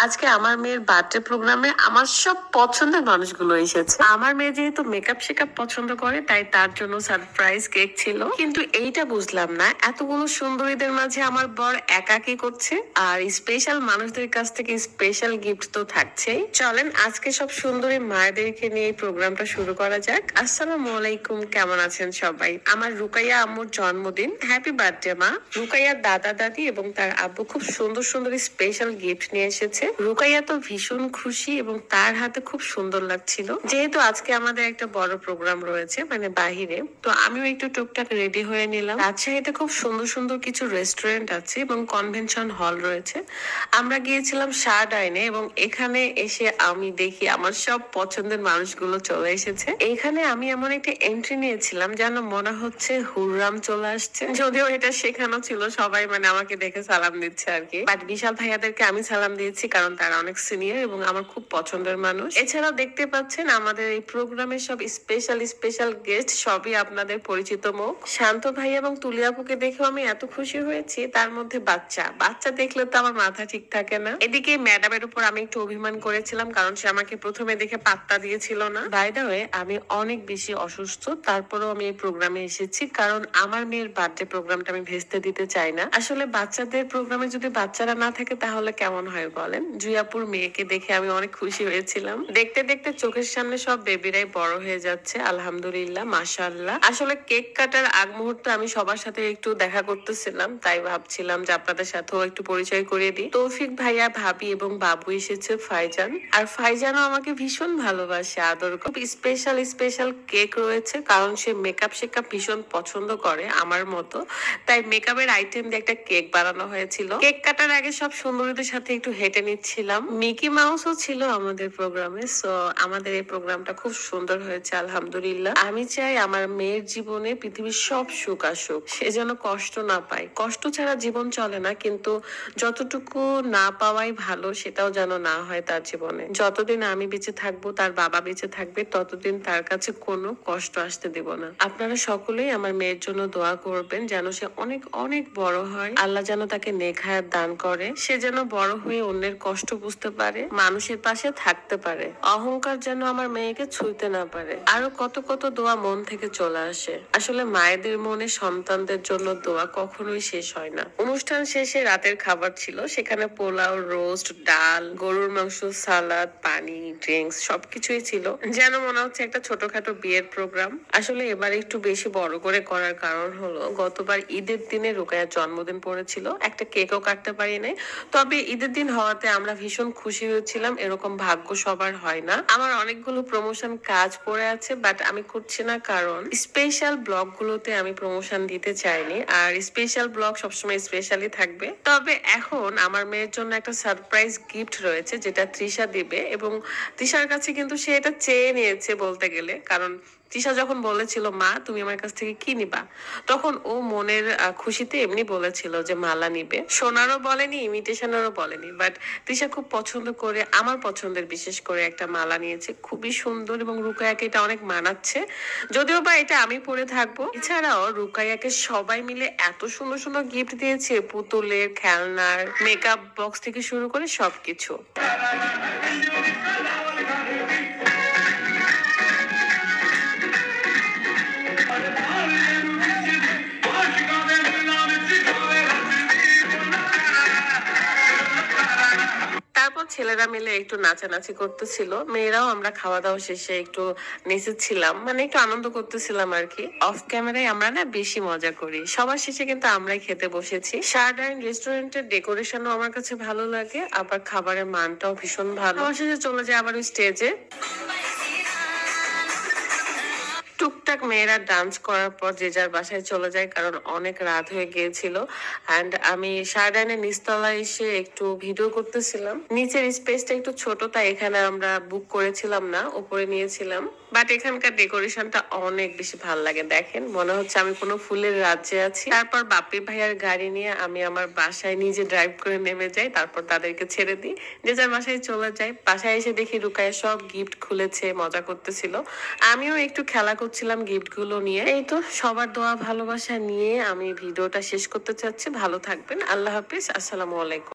আজকে আমার মেয়ের বার্থডে প্রোগ্রামে আমার সব পছন্দের মানুষগুলো এসেছে। আমার মেয়ে যেহেতু মেকআপ শেকআপ পছন্দ করে তাই তার জন্য সারপ্রাইজ কেক ছিল, কিন্তু এইটা বুঝলাম না এতগুলো সুন্দরীদের মাঝে আমার বর একা কি করছে। আর স্পেশাল মানুষদের কাছ থেকে স্পেশাল গিফট তো থাকছেই। চলেন আজকে সব সুন্দরী মায়েদেরকে নিয়ে এই প্রোগ্রামটা শুরু করা যাক। আসসালামু আলাইকুম, কেমন আছেন সবাই? আমার রুকাইয়া আম্মুর জন্মদিন, হ্যাপি বার্থডে মা। রুকাইয়ার দাদা দাদি এবং তার আব্বু খুব সুন্দর সুন্দর স্পেশাল গিফট নিয়ে এসেছে। রুকাইয়া তো ভীষণ খুশি এবং তার হাতে খুব সুন্দর লাগছিল। যেহেতু আজকে আমাদের একটা বড় প্রোগ্রাম রয়েছে মানে বাহিরে, তো আমিও একটু টুকটাক রেডি হয়ে নিলাম। রাজশাহীতে খুব সুন্দর সুন্দর কিছু রেস্টুরেন্ট আছে এবং কনভেনশন হল রয়েছে। আমরা গিয়েছিলাম শারডাইনে এবং এখানে এসে আমি দেখি আমার সব পছন্দের মানুষগুলো চলে এসেছে। এইখানে আমি এমন একটা এন্ট্রি নিয়েছিলাম যেন মনে হচ্ছে হুররাম চলে আসছে, যদিও এটা শেখানো ছিল, সবাই মানে আমাকে দেখে সালাম দিচ্ছে আর কি। বাট বিশাল ভাইয়াদেরকে আমি সালাম দিয়েছি কারণ তারা অনেক সিনিয়র এবং আমার খুব পছন্দের মানুষ। এছাড়াও দেখতে পাচ্ছেন আমাদের এই প্রোগ্রামের সব স্পেশাল স্পেশাল গেস্ট সবই আপনাদের পরিচিত মুখ। শান্ত ভাই এবং তুলিয়াপুকে দেখেও আমি এত খুশি হয়েছি। তার মধ্যে বাচ্চা বাচ্চা দেখলে তো আমার মাথা ঠিক থাকে না। এদিকে ম্যাডামের উপর আমি একটু অভিমান করেছিলাম কারণ সে আমাকে প্রথমে দেখে পাত্তা দিয়েছিল না। বাই দ্য ওয়ে, আমি অনেক বেশি অসুস্থ, তারপরেও আমি এই প্রোগ্রামে এসেছি কারণ আমার মেয়ের বার্থডে প্রোগ্রামটা আমি ভেস্তে দিতে চাই না। আসলে বাচ্চাদের প্রোগ্রামে যদি বাচ্চারা না থাকে তাহলে কেমন হয় বলেন? জুয়াপুর মেয়েকে দেখে আমি অনেক খুশি হয়েছিলাম। দেখতে দেখতে চোখের সামনে সব বেবিরাই বড় হয়ে যাচ্ছে, আলহামদুলিল্লাহ, মাশাআল্লাহ। আসলে কেক কাটার আগ মুহূর্তে আমি সবার সাথে একটু দেখা করতেছিলাম, তাই ভাবছিলাম যে আপনাদের সাথেও একটু পরিচয় করিয়ে দিই। তৌফিক ভাইয়া, ভাবি এবং বাবু এসেছে, ফাইজান। আর ফাইজানও আমাকে ভীষণ ভালোবাসে, আদর করে। খুব স্পেশাল স্পেশাল কেক রয়েছে কারণ সে মেকআপ শেকআপ ভীষণ পছন্দ করে আমার মতো, তাই মেকআপের আইটেম দিয়ে একটা কেক বানানো হয়েছিল। কেক কাটার আগে সব সুন্দরীদের সাথে একটু হেঁটে নিচ্ছিলাম। মিকি মাউসও ছিল আমাদের প্রোগ্রামে। সো আমাদের এই প্রোগ্রামটা খুব সুন্দর হয়েছে, আলহামদুলিল্লাহ। আমি চাই আমার মেয়ের জীবনে পৃথিবীর সব সুখ আসুক, সে যেন কষ্ট না পায়। কষ্ট ছাড়া জীবন চলে না, কিন্তু যতটুকু না পাওয়াই ভালো সেটাও যেন না হয় তার জীবনে। যতদিন আমি বেঁচে থাকবো, তার বাবা বেঁচে থাকবে, ততদিন তার কাছে কোনো কষ্ট আসতে দেব না। আপনারা সকলেই আমার মেয়ের জন্য দোয়া করবেন যেন সে অনেক অনেক বড় হয়, আল্লাহ যেন তাকে নেক হায়াত দান করে, সে যেন বড় হয়ে অন্যের কষ্ট বুঝতে পারে, মানুষের পাশে থাকতে পারে, অহংকার যেন আমার মেয়েকে ছুঁইতে না পারে। আরো কত কত দোয়া মন থেকে চলে আসে। আসলে মায়েদের মনে সন্তানদের জন্য দোয়া কখনোই শেষ হয় না। অনুষ্ঠান শেষে রাতের খাবার ছিল, সেখানে পোলাও, রোস্ট, ডাল, গরুর মাংস, সালাদ, পানি, ড্রিঙ্কস সবকিছুই ছিল, যেন মনে হচ্ছে একটা ছোটখাটো বিয়ের প্রোগ্রাম। আসলে এবার একটু বেশি বড় করে করার কারণ হলো গতবার ঈদের দিনে রুকায়ার জন্মদিন পড়েছিল, একটা কেকও কাটতে পারি নাই। তবে ঈদের দিন হওয়াতে আমরা ভীষণ খুশি হয়েছিলাম, এরকম ভাগ্য সবার হয় না। আমার অনেকগুলো প্রমোশন কাজ পড়ে আছে, বাট আমি করছি না কারণ স্পেশাল ব্লগ গুলোতে আমি প্রমোশন দিতে চাইনি, আর স্পেশাল ব্লগ সবসময় স্পেশালি থাকবে। তবে এখন আমার মেয়ের জন্য একটা সারপ্রাইজ গিফট রয়েছে যেটা তৃষা দিবে, এবং তৃষার কাছে কিন্তু সে এটা চেয়ে নিয়েছে বলতে গেলে, কারণ তৃষা যখন বলেছিল মা তুমি আমার কাছ থেকে কি নিবা, তখন ও মনের খুশিতে এমনি বলেছিল যে মালা নিবে। সোনারও বলেনি, ইমিটেশনেরও বলেনি, বাট তৃষা খুব পছন্দ করে আমার পছন্দের বিশেষ করে একটা মালা নিয়েছে, খুবই সুন্দর এবং রুকায়াকে এটা অনেক মানাচ্ছে। যদিও বা এটা আমি পরে থাকবো। এছাড়াও রুকায়াকে সবাই মিলে এত সুন্দর সুন্দর গিফট দিয়েছে, পুতুলের, খেলনার, মেকআপ বক্স থেকে শুরু করে সবকিছু। তারপর ছেলেরা মিলে একটু নাচানাচি করতেছিল, মেয়েরাও আমরা খাওয়া দাওয়া শেষে একটু নেচেছিলাম, মানে একটু আনন্দ করতেছিলাম আর কি। অফ ক্যামেরায় আমরা না বেশি মজা করি। সবার শেষে কিন্তু আমরাই খেতে বসেছি। শারডাইন রেস্টুরেন্টের ডেকোরেশনও আমার কাছে ভালো লাগে, আবার খাবারের মানটাও ভীষণ ভালো। সবার শেষে চলে যায় আবার ওই স্টেজে। টুকটাক মেয়েরা ডান্স করার পর যে যার বাসায় চলে যায় কারণ অনেক রাত হয়ে গিয়েছিল। এন্ড আমি শারডাইনের নিচতলায় এসে একটু ভিডিও করতেছিলাম। নিচের স্পেসটা একটু ছোট, তাই এখানে আমরা বুক করেছিলাম না, উপরে নিয়েছিলাম। বাট এখানকার ডেকোরেশনটা অনেক বেশি ভালো লাগে, দেখেন মনে হচ্ছে আমি কোনো ফুলের রাজ্যে আছি। তারপর বাপ্পি ভাইয়ার গাড়ি নিয়ে আমি আমার বাসায় নিজে ড্রাইভ করে নেমে যাই, তারপর তাদেরকে ছেড়ে দিই, যে যার বাসায় চলে যায়। বাসায় এসে দেখি রুকায়া সব গিফট খুলেছে, মজা করতেছিল, আমিও একটু খেলা করছিলাম গিফট গুলো নিয়ে। এই তো সবার দোয়া ভালোবাসা নিয়ে আমি ভিডিওটা শেষ করতে চাচ্ছি। ভালো থাকবেন, আল্লাহ হাফিজ, আসসালামু আলাইকুম।